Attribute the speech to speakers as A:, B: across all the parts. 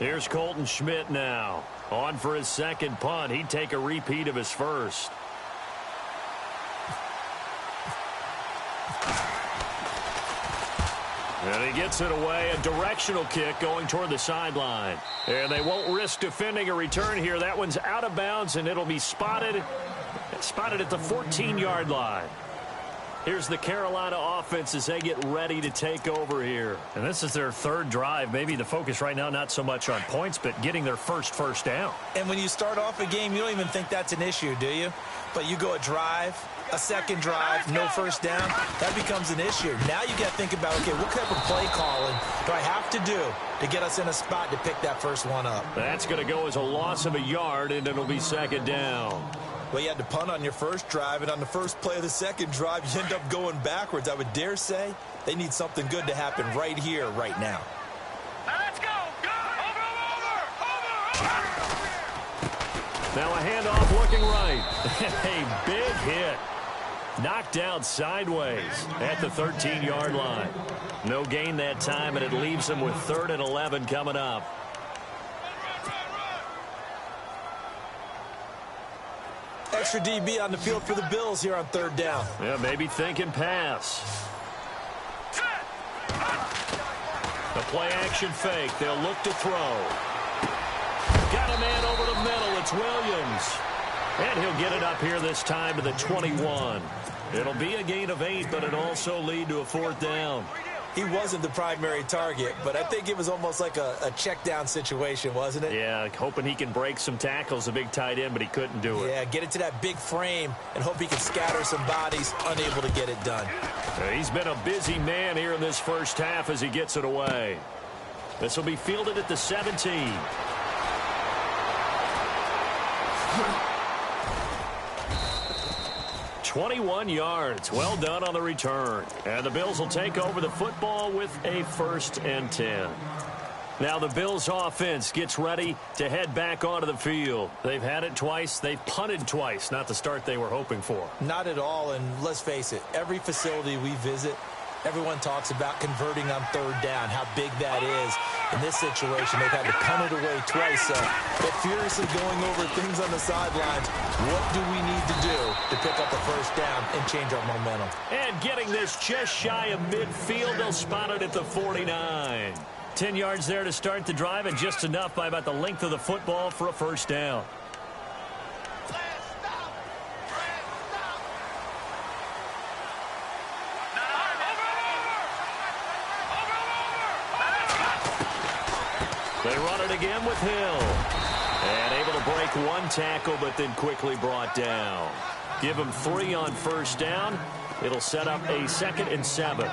A: Here's Colton Schmidt now. On for his second punt. He'd take a repeat of his first. And he gets it away. A directional kick going toward the sideline. And they won't risk defending a return here. That one's out of bounds, and it'll be spotted at the 14-yard line. Here's the Carolina offense as they get ready to take over here.
B: And this is their third drive. Maybe the focus right now not so much on points, but getting their first down.
C: And when you start off a game, you don't even think that's an issue, do you? But you go a drive, a second drive, no first down, that becomes an issue. Now you got to think about, okay, what type of play calling do I have to do to get us in a spot to pick that first one up?
A: That's going to go as a loss of a yard, and it'll be second down.
C: Well, you had to punt on your first drive, and on the first play of the second drive, you end up going backwards. I would dare say they need something good to happen right here, right now.
D: Let's go! Go! Over!
A: Now a handoff looking right. A big hit. Knocked down sideways at the 13-yard line. No gain that time, and it leaves them with 3rd and 11 coming up.
C: Extra DB on the field for the Bills here on 3rd down.
A: Yeah, maybe thinking pass. The play-action fake. They'll look to throw. Got a man over the middle. It's Williams. And he'll get it up here this time to the 21. It'll be a gain of 8, but it'll also lead to a 4th down.
C: He wasn't the primary target, but I think it was almost like a check-down situation, wasn't it?
A: Yeah, hoping he can break some tackles, a big tight end, but he couldn't do it.
C: Yeah, get it to that big frame and hope he can scatter some bodies, unable to get it done.
A: He's been a busy man here in this first half as he gets it away. This will be fielded at the 17. 21 yards. Well done on the return. And the Bills will take over the football with a 1st and 10. Now the Bills offense gets ready to head back onto the field. They've had it twice. They've punted twice. Not the start they were hoping for.
C: Not at all, and let's face it, every facility we visit, everyone talks about converting on 3rd down, how big that is. In this situation, they've had to punt it away twice. But furiously going over things on the sidelines, what do we need to do to pick up the 1st down and change our momentum?
A: And getting this just shy of midfield, they'll spot it at the 49.
B: 10 yards there to start the drive, and just enough by about the length of the football for a 1st down.
A: They run it again with Hill. And able to break one tackle, but then quickly brought down. Give him 3 on 1st down. It'll set up a 2nd and 7.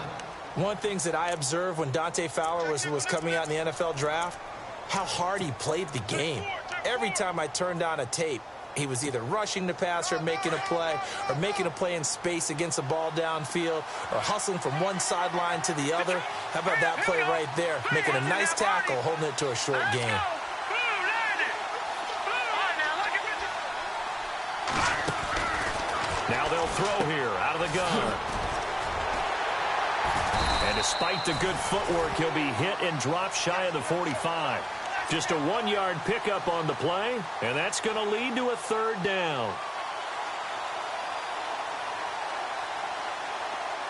C: One thing that I observed when Dante Fowler was coming out in the NFL draft, how hard he played the game. Every time I turned on a tape, he was either rushing the passer, making a play in space against the ball downfield, or hustling from one sideline to the other. How about that play right there? Making a nice tackle, holding it to a short gain.
A: Now they'll throw here out of the gun. And despite the good footwork, he'll be hit and dropped shy of the 45. Just a 1-yard pickup on the play, and that's going to lead to a 3rd down.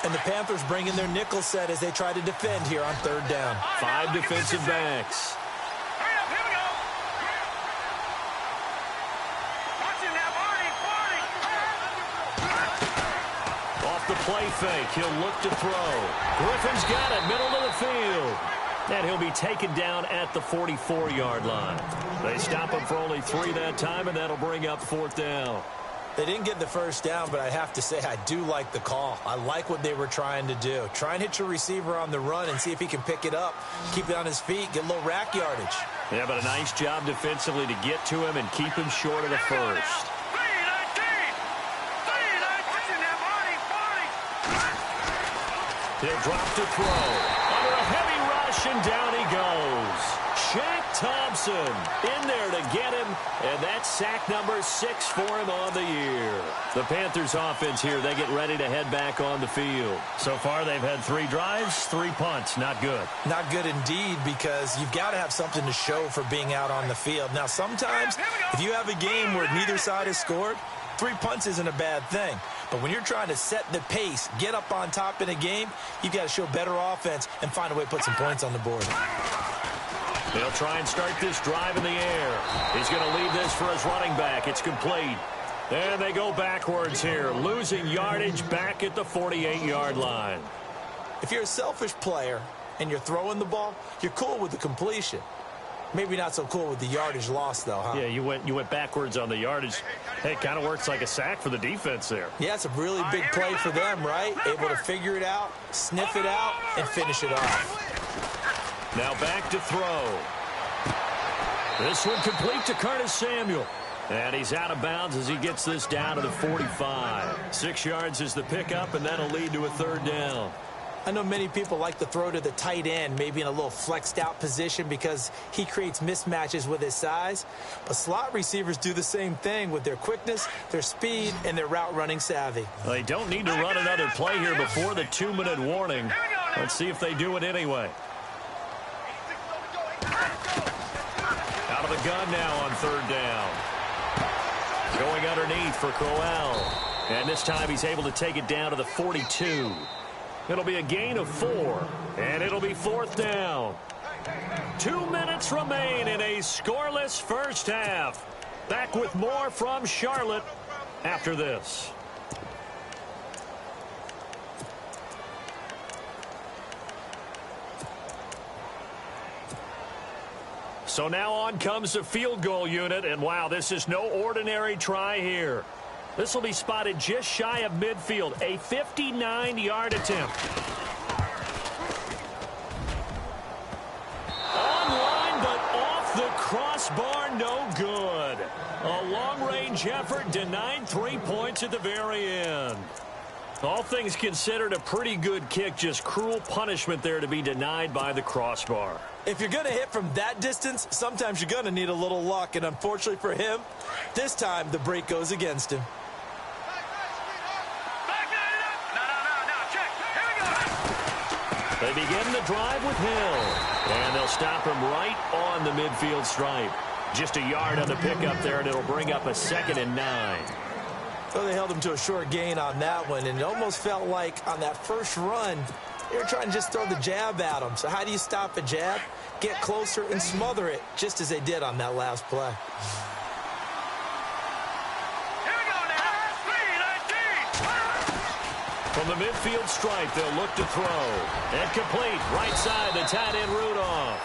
C: And the Panthers bring in their nickel set as they try to defend here on 3rd down.
A: 5 defensive backs.
D: Hurry up, here we go. Watch him now, Barney.
A: Off the play fake, he'll look to throw. Griffin's got it, middle of the field. And he'll be taken down at the 44-yard line. They stop him for only 3 that time, and that'll bring up 4th down.
C: They didn't get the 1st down, but I have to say I do like the call. I like what they were trying to do. Try and hit your receiver on the run and see if he can pick it up, keep it on his feet, get a little rack yardage.
A: Yeah, but a nice job defensively to get to him and keep him short of the 1st. He'll drop to throw. Under a heavy rush, and down he goes. Shaq Thompson in there to get him, and that's sack number 6 for him on the year. The Panthers offense here, they get ready to head back on the field.
B: So far, they've had 3 drives, 3 punts. Not good.
C: Not good indeed, because you've got to have something to show for being out on the field. Now, sometimes if you have a game where neither side has scored, 3 punts isn't a bad thing. But when you're trying to set the pace, get up on top in a game, you've got to show better offense and find a way to put some points on the board.
A: They'll try and start this drive in the air. He's going to leave this for his running back. It's complete. And they go backwards here, losing yardage back at the 48-yard line.
C: If you're a selfish player and you're throwing the ball, you're cool with the completion. Maybe not so cool with the yardage loss, though, huh?
B: Yeah, you went backwards on the yardage. Hey, it kind of works like a sack for the defense there.
C: Yeah, it's a really big play for them, right? Able to figure it out, sniff it out, and finish it off.
A: Now back to throw. This one complete to Curtis Samuel. And he's out of bounds as he gets this down to the 45. 6 yards is the pickup, and that'll lead to a 3rd down.
C: I know many people like to throw to the tight end, maybe in a little flexed out position because he creates mismatches with his size. But slot receivers do the same thing with their quickness, their speed, and their route running savvy.
A: They don't need to run another play here before the 2-minute warning. Let's see if they do it anyway. Out of the gun now on 3rd down. Going underneath for Crowell. And this time he's able to take it down to the 42. It'll be a gain of 4, and it'll be 4th down. 2 minutes remain in a scoreless first half. Back with more from Charlotte after this. So now on comes the field goal unit, and wow, this is no ordinary try here. This will be spotted just shy of midfield, a 59-yard attempt. Online, but off the crossbar, no good. A long-range effort denied 3 points at the very end. All things considered, a pretty good kick, just cruel punishment there to be denied by the crossbar.
C: If you're going to hit from that distance, sometimes you're going to need a little luck, and unfortunately for him, this time the break goes against him.
A: They begin the drive with Hill, and they'll stop him right on the midfield stripe. Just a yard on the pickup there, and it'll bring up a 2nd and 9.
C: So they held him to a short gain on that one, and it almost felt like on that first run, they were trying to just throw the jab at him. So how do you stop a jab? Get closer and smother it, just as they did on that last play.
A: From the midfield stripe, they'll look to throw. And complete, right side, the tight end Rudolph.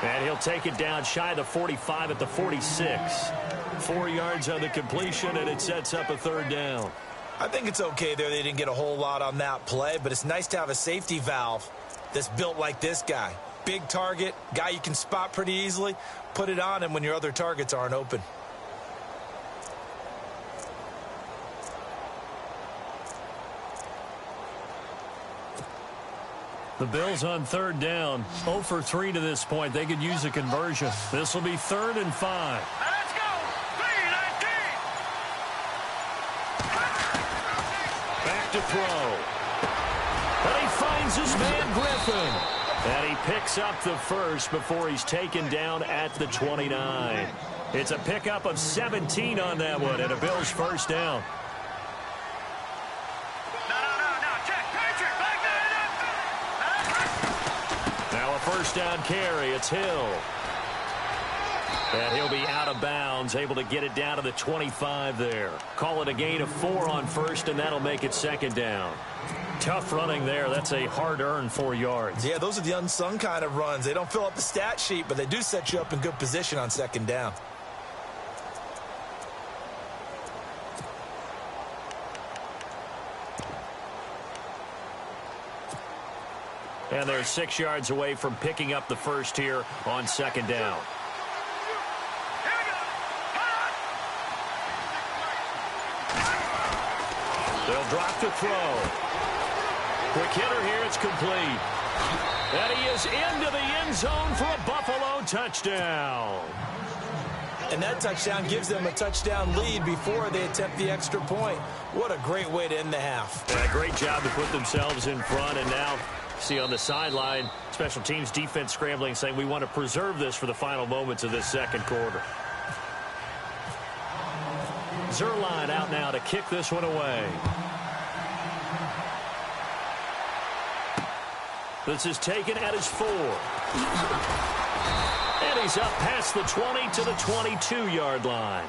A: And he'll take it down shy of the 45 at the 46. 4 yards on the completion, and it sets up a 3rd down.
C: I think it's okay there. They didn't get a whole lot on that play, but it's nice to have a safety valve that's built like this guy. Big target, guy you can spot pretty easily. Put it on him when your other targets aren't open.
A: The Bills on 3rd down, 0 for 3 to this point. They could use a conversion. This will be 3rd and 5.
D: Let's go! 3-19!
A: Back to throw. And he finds his man Griffin. And he picks up the first before he's taken down at the 29. It's a pickup of 17 on that one, and a Bills 1st down. Now a 1st down carry. It's Hill. And he'll be out of bounds, able to get it down to the 25 there. Call it a gain of 4 on 1st, and that'll make it 2nd down. Tough running there. That's a hard-earned 4 yards.
C: Yeah, those are the unsung kind of runs. They don't fill up the stat sheet, but they do set you up in good position on 2nd down.
A: And they're 6 yards away from picking up the first here on 2nd down. They'll drop to throw. Quick hitter here, it's complete. And he is into the end zone for a Buffalo touchdown.
C: And that touchdown gives them a touchdown lead before they attempt the extra point. What a great way to end the half.
A: Yeah, great job to put themselves in front. And now, see on the sideline, special teams defense scrambling, saying we want to preserve this for the final moments of this second quarter. Zerline out now to kick this one away. This is taken at his 4. And he's up past the 20 to the 22-yard line.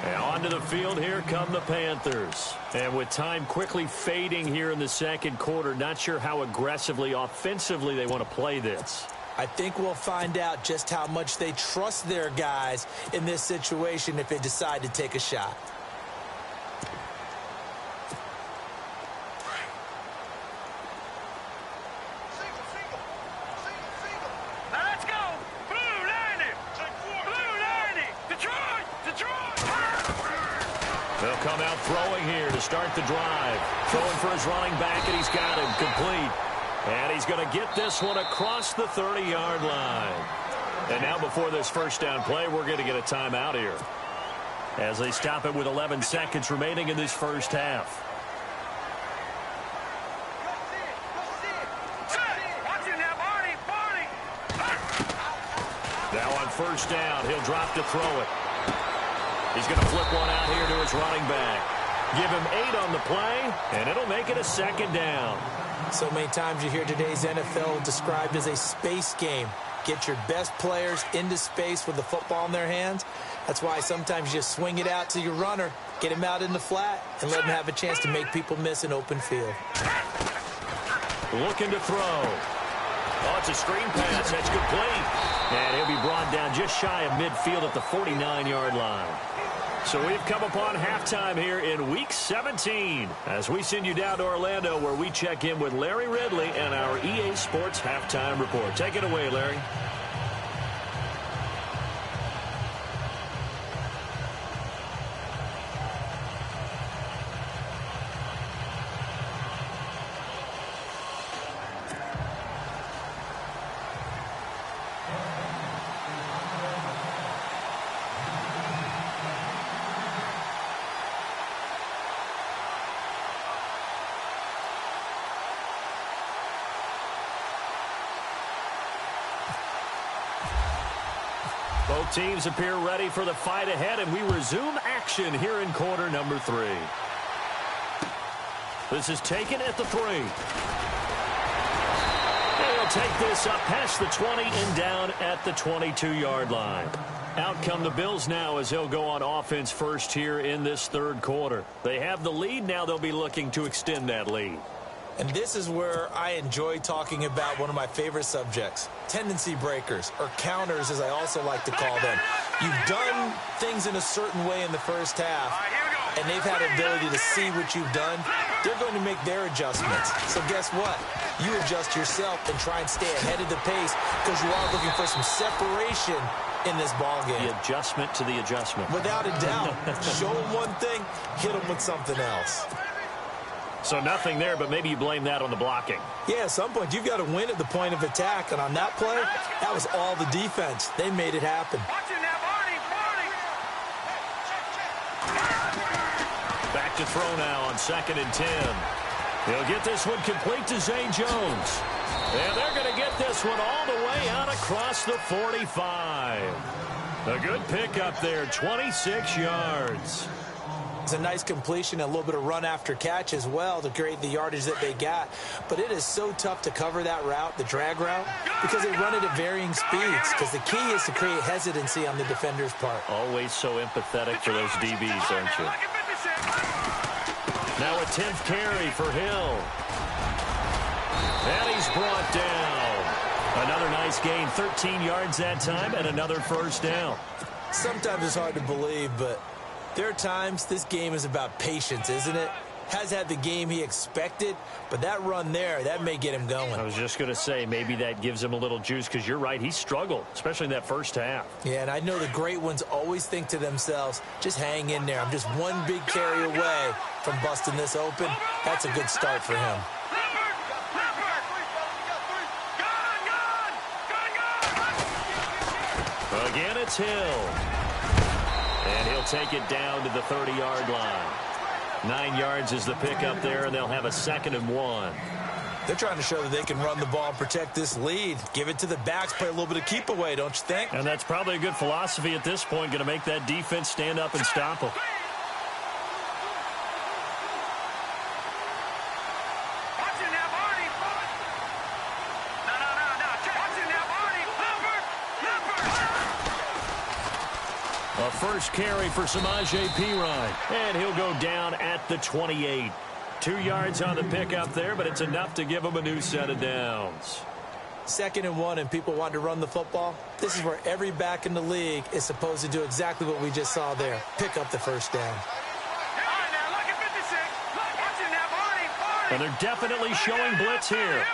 A: And onto the field, here come the Panthers. And with time quickly fading here in the second quarter, not sure how aggressively, offensively they want to play this.
C: I think we'll find out just how much they trust their guys in this situation if they decide to take a shot.
A: They'll come out throwing here to start the drive. Throwing for his running back, and he's got him complete. And he's going to get this one across the 30-yard line. And now before this first down play, we're going to get a timeout here, as they stop it with 11 seconds remaining in this first half. Now on first down, he'll drop to throw it. He's going to flip one out here to his running back. Give him 8 on the play, and it'll make it a second down.
C: So many times you hear today's NFL described as a space game. Get your best players into space with the football in their hands. That's why sometimes you just swing it out to your runner, get him out in the flat, and let him have a chance to make people miss an open field.
A: Looking to throw. Oh, it's a screen pass. That's complete. And he'll be brought down just shy of midfield at the 49-yard line. So we've come upon halftime here in Week 17 as we send you down to Orlando, where we check in with Larry Ridley and our EA Sports Halftime Report. Take it away, Larry. Both teams appear ready for the fight ahead, and we resume action here in quarter number 3. This is taken at the 3. And he'll take this up past the 20 and down at the 22-yard line. Out come the Bills now as they'll go on offense first here in this third quarter. They have the lead. Now they'll be looking to extend that lead.
C: And this is where I enjoy talking about one of my favorite subjects, tendency breakers, or counters as I also like to call them. You've done things in a certain way in the first half, and they've had the ability to see what you've done. They're going to make their adjustments. So guess what? You adjust yourself and try and stay ahead of the pace, because you are looking for some separation in this ball game.
A: The adjustment to the adjustment.
C: Without a doubt. Show them one thing, hit them with something else.
A: So nothing there, but maybe you blame that on the blocking.
C: Yeah, at some point, you've got to win at the point of attack. And on that play, that was all the defense. They made it happen.
A: Back to throw now on 2nd and 10. He'll get this one complete to Zay Jones. And they're going to get this one all the way out across the 45. A good pickup there, 26 yards.
C: It's a nice completion, a little bit of run after catch as well to create the yardage that they got. But it is so tough to cover that route, the drag route, because they run it at varying speeds. Because the key is to create hesitancy on the defender's part.
A: Always so empathetic for those DBs, aren't you? Now a 10th carry for Hill. And he's brought down. Another nice gain, 13 yards that time, and another first down.
C: Sometimes it's hard to believe, but there are times this game is about patience, isn't it? Has had the game he expected, but that run there, that may get him going.
A: I was just going to say, maybe that gives him a little juice, because you're right, he struggled, especially in that first half.
C: Yeah, and I know the great ones always think to themselves, just hang in there. I'm just one big carry away from busting this open. That's a good start for him.
A: Again, it's Hill. And he'll take it down to the 30-yard line. 9 yards is the pickup there, and they'll have a 2nd and 1.
C: They're trying to show that they can run the ball and protect this lead. Give it to the backs, play a little bit of keep away, don't you think?
B: And that's probably a good philosophy at this point, going to make that defense stand up and stop them. A first carry for Samaje Perine. And he'll go down at the 28. 2 yards on the pickup there, but it's enough to give him a new set of downs.
C: 2nd and 1, and people want to run the football. This is where every back in the league is supposed to do exactly what we just saw there. Pick up the first down.
B: And they're definitely showing blitz here.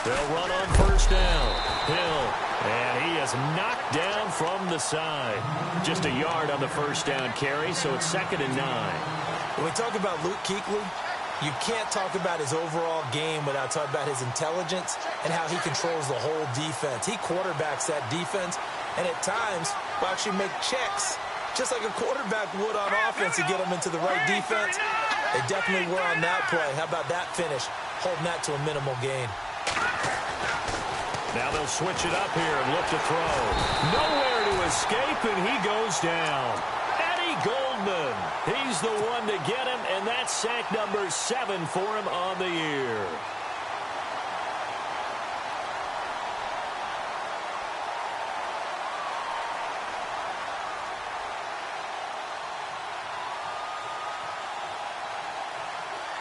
B: They'll run on first down. Hill. And he is knocked down from the side. Just a yard on the first down carry, so it's 2nd and 9.
C: When we talk about Luke Kuechly, you can't talk about his overall game without talking about his intelligence and how he controls the whole defense. He quarterbacks that defense, and at times will actually make checks, just like a quarterback would on offense to get them into the right defense. They definitely were on that play. How about that finish? Holding that to a minimal gain.
A: Now they'll switch it up here and look to throw. Nowhere to escape, and he goes down. Eddie Goldman, he's the one to get him, and that's sack number 7 for him on the year.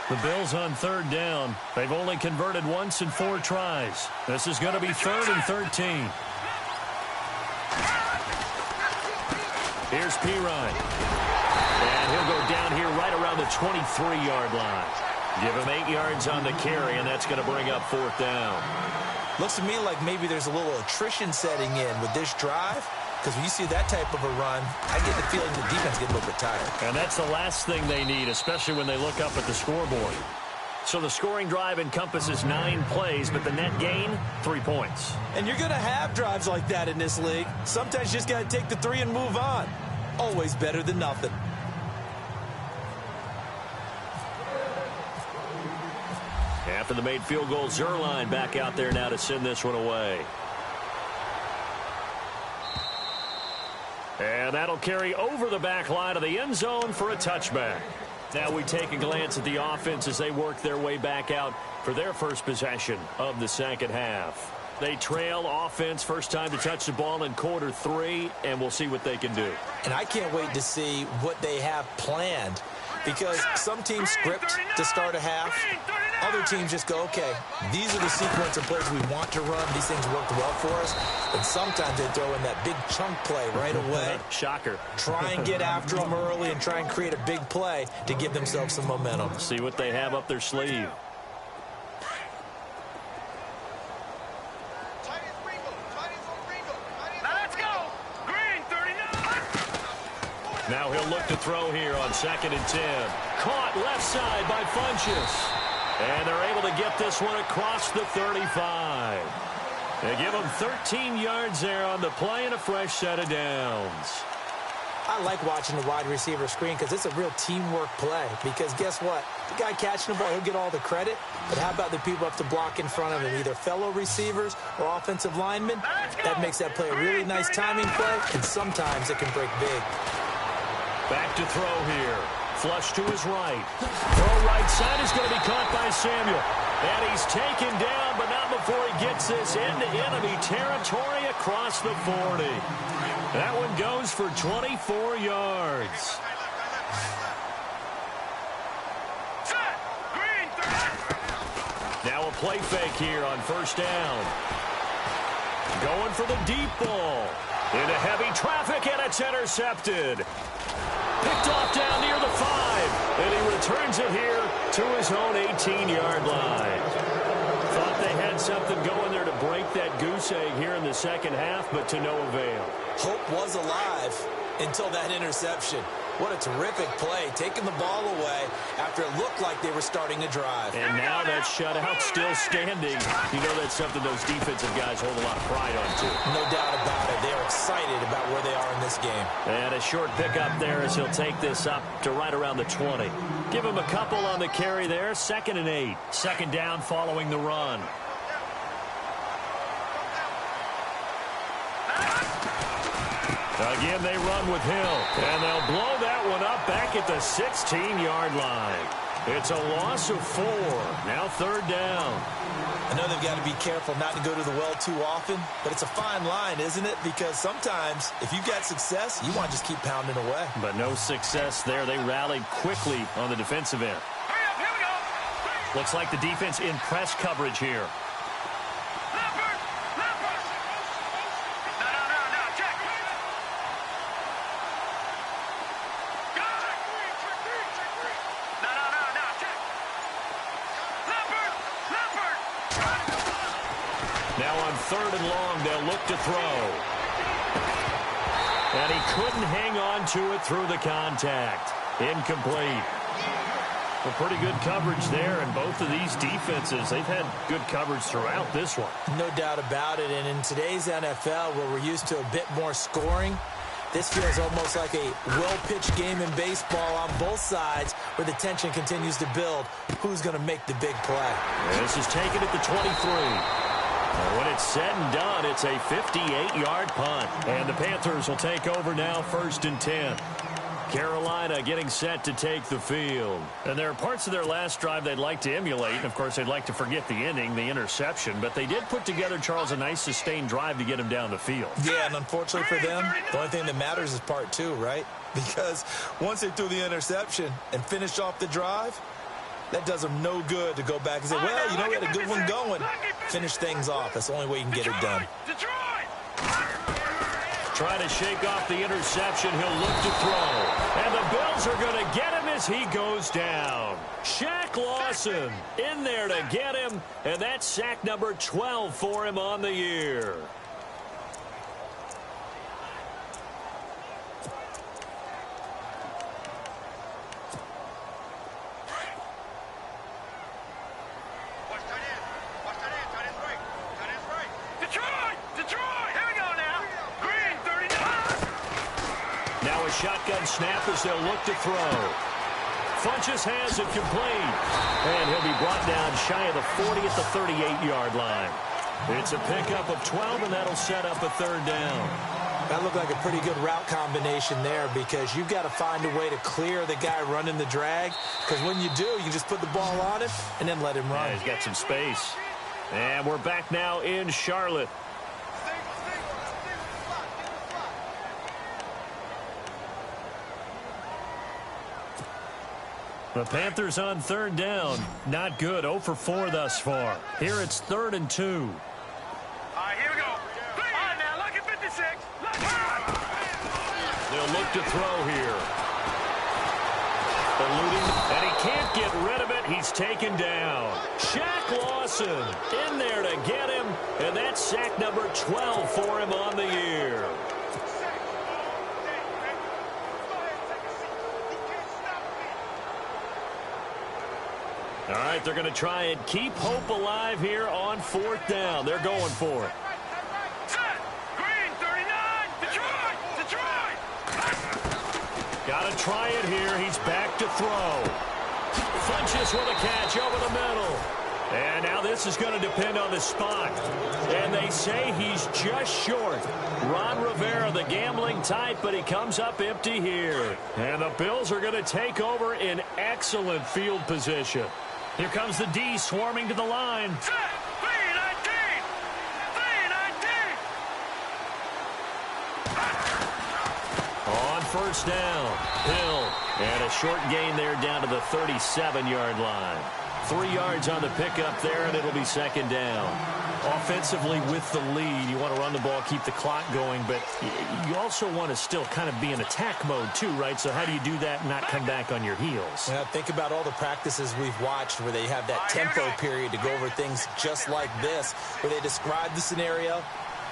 B: The Bills on 3rd down. They've only converted once in 4 tries. This is going to be 3rd and 13.
A: Here's Perine. And he'll go down here right around the 23-yard line. Give him 8 yards on the carry, and that's going to bring up 4th down.
C: Looks to me like maybe there's a little attrition setting in with this drive. Because when you see that type of a run, I get the feeling the defense gets a little bit tired.
B: And that's the last thing they need, especially when they look up at the scoreboard.
A: So the scoring drive encompasses 9 plays, but the net gain, 3 points.
C: And you're going to have drives like that in this league. Sometimes you just got to take the 3 and move on. Always better than nothing.
A: After the made field goal, Zerline back out there now to send this one away. And that'll carry over the back line of the end zone for a touchback. Now we take a glance at the offense as they work their way back out for their first possession of the second half. They trail offense first time to touch the ball in quarter 3, and we'll see what they can do.
C: And I can't wait to see what they have planned, because some teams script to start a half. Other teams just go, okay, these are the sequence of plays we want to run. These things worked well for us. And sometimes they throw in that big chunk play right away.
A: Shocker.
C: Try and get after them early and try and create a big play to give themselves some momentum.
A: See what they have up their sleeve. Now he'll look to throw here on 2nd and 10. Caught left side by Funchess. And they're able to get this one across the 35. They give him 13 yards there on the play and a fresh set of downs.
C: I like watching the wide receiver screen because it's a real teamwork play. Because guess what? The guy catching the ball, he'll get all the credit. But how about the people up to block in front of him, either fellow receivers or offensive linemen? That makes that play a really nice timing play, and sometimes it can break big.
A: Back to throw here. Flush to his right. Throw right side is going to be caught by Samuel. And he's taken down, but not before he gets this into enemy territory across the 40. That one goes for 24 yards. Now a play fake here on first down. Going for the deep ball. Into heavy traffic, and it's intercepted. Picked off down near the 5, and he returns it here to his own 18-yard line. Thought they had something going there to break that goose egg here in the second half, but to no avail.
C: Hope was alive until that interception. What a terrific play, taking the ball away after it looked like they were starting a drive.
A: And now that shutout still standing. You know that's something those defensive guys hold a lot of pride on, too.
C: No doubt about it. They're excited about where they are in this game.
A: And a short pickup there as he'll take this up to right around the 20. Give him a couple on the carry there. 2nd and 8. Second down following the run. Again, they run with Hill. And they'll blow that one up back at the 16-yard line. It's a loss of 4. Now 3rd down.
C: I know they've got to be careful not to go to the well too often, but it's a fine line, isn't it? Because sometimes, if you've got success, you want to just keep pounding away.
A: But no success there. They rallied quickly on the defensive end. Looks like the defense in press coverage here. Now on 3rd and long, they'll look to throw. And he couldn't hang on to it through the contact. Incomplete. Well, pretty good coverage there, and both of these defenses, they've had good coverage throughout this one.
C: No doubt about it, and in today's NFL, where we're used to a bit more scoring, this feels almost like a well-pitched game in baseball on both sides where the tension continues to build. Who's going to make the big play?
A: This is taken at the 23. When it's said and done, it's a 58-yard punt. And the Panthers will take over now, 1st and 10. Carolina getting set to take the field. And there are parts of their last drive they'd like to emulate. And, of course, they'd like to forget the ending, the interception. But they did put together, Charles, a nice sustained drive to get him down the field.
C: Yeah, and unfortunately for them, the only thing that matters is part 2, right? Because once they threw the interception and finished off the drive, that does them no good to go back and say, well, you know, we had a good one going. Finish things off. That's the only way you can get it done.
A: Try to shake off the interception. He'll look to throw. And the Bills are going to get him as he goes down. Shaq Lawson in there to get him. And that's sack number 12 for him on the year. Shotgun snap as they'll look to throw. Funches has it complete. And he'll be brought down shy of the 40 at the 38-yard line. It's a pickup of 12, and that'll set up a 3rd down.
C: That looked like a pretty good route combination there because you've got to find a way to clear the guy running the drag. Because when you do, you just put the ball on him and then let him run.
A: Yeah, he's got some space. And we're back now in Charlotte. The Panthers on 3rd down. Not good. 0 for 4 thus far. Here it's 3rd and 2.
D: All right, here we go. All right, now, look at 56.
A: They'll look to throw here. Eluding, and he can't get rid of it. He's taken down. Shaq Lawson in there to get him, and that's sack number 12 for him on the year. All right, they're going to try and keep hope alive here on 4th down. They're going for it.
D: Green, 39, Detroit.
A: Got to try it here. He's back to throw. Funches with a catch over the middle. And now this is going to depend on the spot. And they say he's just short. Ron Rivera, the gambling type, but he comes up empty here. And the Bills are going to take over in excellent field position. Here comes the D swarming to the line.
D: Set, 319.
A: On 1st down, Hill. And a short gain there down to the 37-yard line. 3 yards on the pickup there, and it'll be 2nd down. Offensively with the lead, you want to run the ball, keep the clock going, but you also want to still kind of be in attack mode too, right? So how do you do that and not come back on your heels?
C: Yeah, think about all the practices we've watched where they have that tempo period to go over things just like this, where they describe the scenario,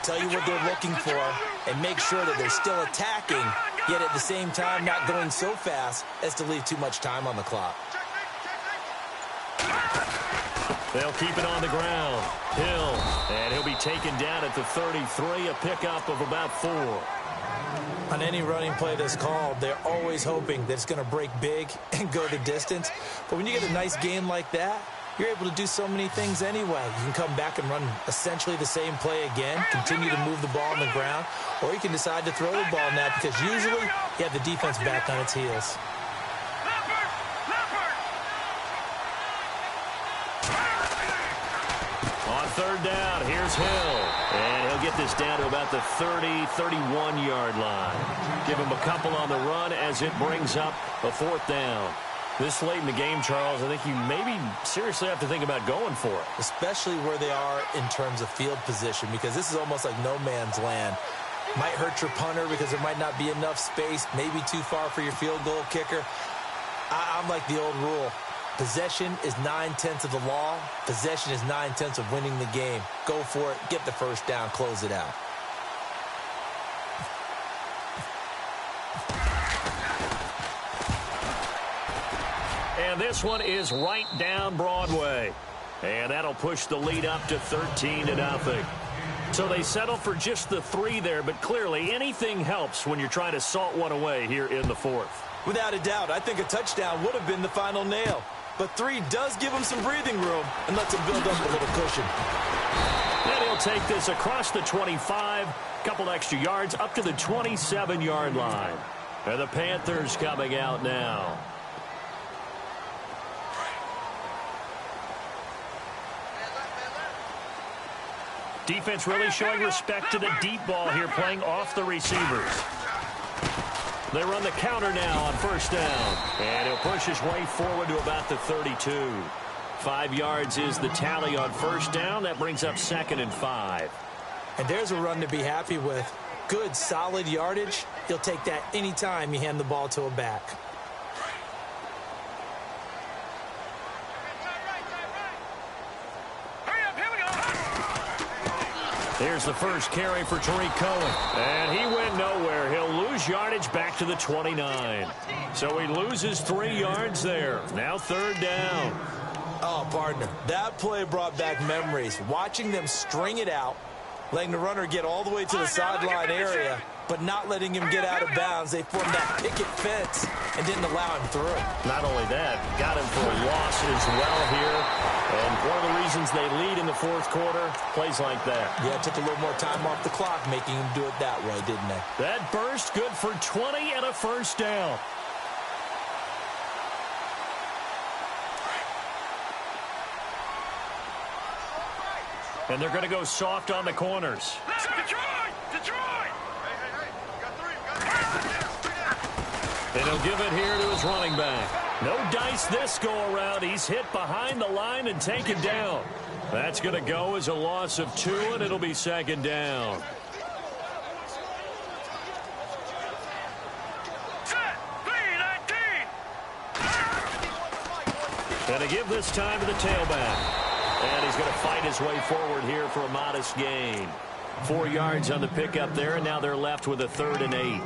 C: tell you what they're looking for, and make sure that they're still attacking yet at the same time not going so fast as to leave too much time on the clock.
A: They'll keep it on the ground. Hill, and he'll be taken down at the 33, a pickup of about 4.
C: On any running play that's called, they're always hoping that it's going to break big and go the distance. But when you get a nice game like that, you're able to do so many things anyway. You can come back and run essentially the same play again, continue to move the ball on the ground, or you can decide to throw the ball now because usually you have the defense back on its heels.
A: On third down, here's Hill. And he'll get this down to about the 30-31-yard line. Give him a couple on the run as it brings up a 4th down. This late in the game, Charles, I think you maybe seriously have to think about going for it.
C: Especially where they are in terms of field position, because this is almost like no man's land. Might hurt your punter because there might not be enough space, maybe too far for your field goal kicker. I'm like the old rule. Possession is 9/10 of the law. Possession is 9/10 of winning the game. Go for it, get the first down, close it out.
A: And this one is right down Broadway. And that'll push the lead up to 13-0. So they settle for just the 3 there, but clearly anything helps when you're trying to salt one away here in the 4th.
C: Without a doubt, I think a touchdown would have been the final nail. But 3 does give him some breathing room and lets him build up a little cushion.
A: And he'll take this across the 25, couple extra yards up to the 27-yard line. And the Panthers coming out now. Defense really showing respect to the deep ball here, playing off the receivers. They run the counter now on first down. And he'll push his way forward to about the 32. 5 yards is the tally on first down. That brings up 2nd and 5.
C: And there's a run to be happy with. Good, solid yardage. He'll take that anytime you hand the ball to a back.
A: Here's the first carry for Tariq Cohen. And he went nowhere. He'll lose yardage back to the 29. So he loses 3 yards there. Now 3rd down.
C: Oh, partner, that play brought back memories. Watching them string it out, letting the runner get all the way to the sideline area, but not letting him get out of bounds. They formed that picket fence and didn't allow him through.
A: Not only that, got him for a loss as well here. And one of the reasons they lead in the 4th quarter, plays like that.
C: Yeah, it took a little more time off the clock, making him do it that way, didn't they?
A: That burst good for 20 and a first down. And they're going to go soft on the corners.
D: Detroit!
A: And he'll give it here to his running back. No dice this go-around. He's hit behind the line and taken down. That's going to go as a loss of 2, and it'll be 2nd down. And to give this time to the tailback. And he's going to fight his way forward here for a modest gain. 4 yards on the pickup there, and now they're left with a 3rd and 8.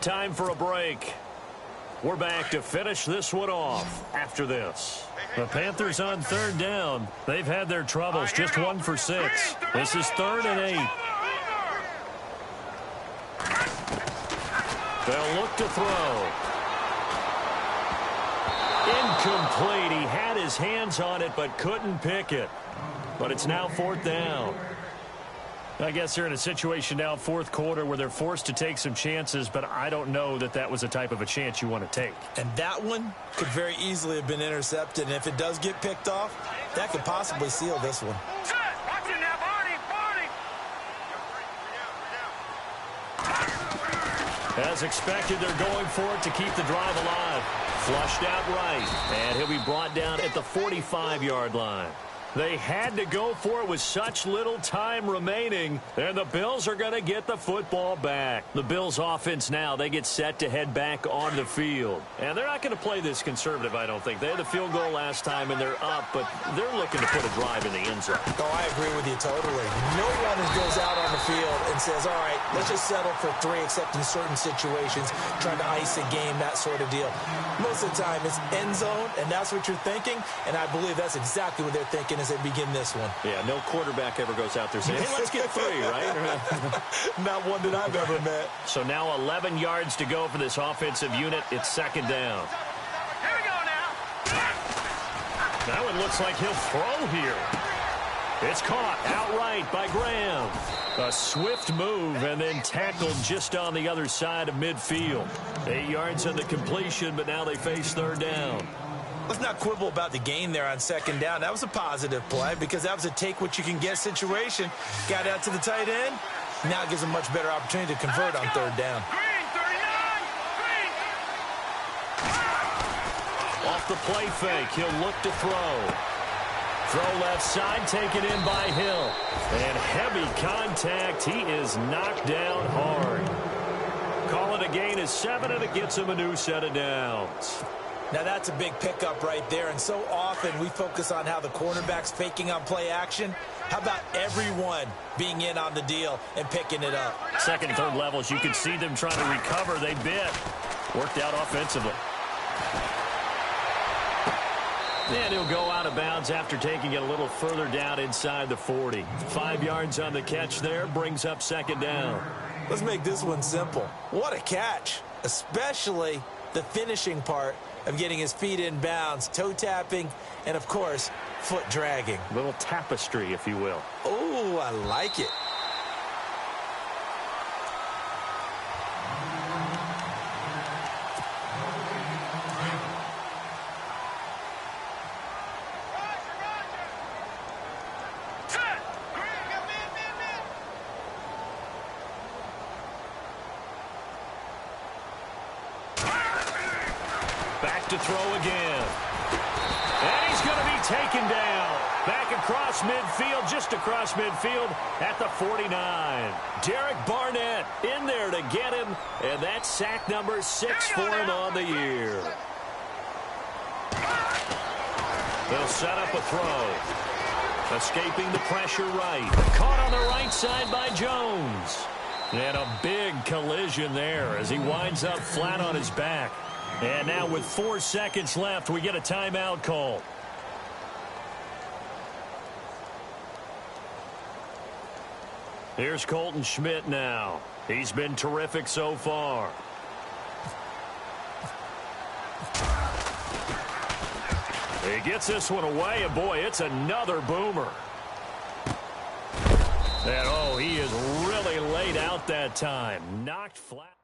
A: Time for a break. We're back to finish this one off after this. The Panthers on 3rd down. They've had their troubles, just 1 for 6. This is 3rd and 8. They'll look to throw. Incomplete. He had his hands on it but couldn't pick it. But it's now 4th down. I guess they're in a situation now, fourth quarter, where they're forced to take some chances, but I don't know that that was the type of a chance you want to take.
C: And that one could very easily have been intercepted, and if it does get picked off, that could possibly seal this one.
D: Watch it now, Barney.
A: As expected, they're going for it to keep the drive alive. Flushed out right, and he'll be brought down at the 45-yard line. They had to go for it with such little time remaining, and the Bills are going to get the football back. The Bills offense now, they get set to head back on the field. And they're not going to play this conservative, I don't think. They had the field goal last time, and they're up, but they're looking to put a drive in the end zone.
C: Oh, I agree with you totally. No one goes out on the field and says, all right, let's just settle for 3, except in certain situations, trying to ice a game, that sort of deal. Most of the time, it's end zone, and that's what you're thinking, and I believe that's exactly what they're thinking as they begin this one.
A: Yeah, no quarterback ever goes out there saying, hey, let's get 3, right?
C: Not one that I've ever met.
A: So now 11 yards to go for this offensive unit. It's second down.
D: Here we go now.
A: That one looks like he'll throw here. It's caught outright by Graham. A swift move and then tackled just on the other side of midfield. 8 yards on the completion, but now they face third down.
C: Let's not quibble about the gain there on second down. That was a positive play because that was a take-what-you-can-get situation. Got out to the tight end. Now it gives them a much better opportunity to convert on third down.
D: Green, 39. Green.
A: Off the play fake, he'll look to throw. Throw left side, taken in by Hill. And heavy contact. He is knocked down hard. Call it a gain of 7, and it gets him a new set of downs.
C: Now, that's a big pickup right there, and so often we focus on how the cornerback's faking on play action. How about everyone being in on the deal and picking it up?
A: Second and third levels, you can see them trying to recover. They bit. Worked out offensively. And he'll go out of bounds after taking it a little further down inside the 40. 5 yards on the catch there, brings up second down.
C: Let's make this one simple. What a catch, especially the finishing part of getting his feet in bounds, toe tapping, and, of course, foot dragging.
A: A little tapestry, if you will.
C: Oh, I like it.
A: Back to throw again. And he's going to be taken down. Back across midfield, just across midfield at the 49. Derek Barnett in there to get him, and that's sack number 6 for him on the year. They'll set up a throw. Escaping the pressure right. Caught on the right side by Jones. And a big collision there as he winds up flat on his back. And now with 4 seconds left, we get a timeout call. Here's Colton Schmidt now. He's been terrific so far. He gets this one away, and boy, it's another boomer. And oh, he is really laid out that time. Knocked flat.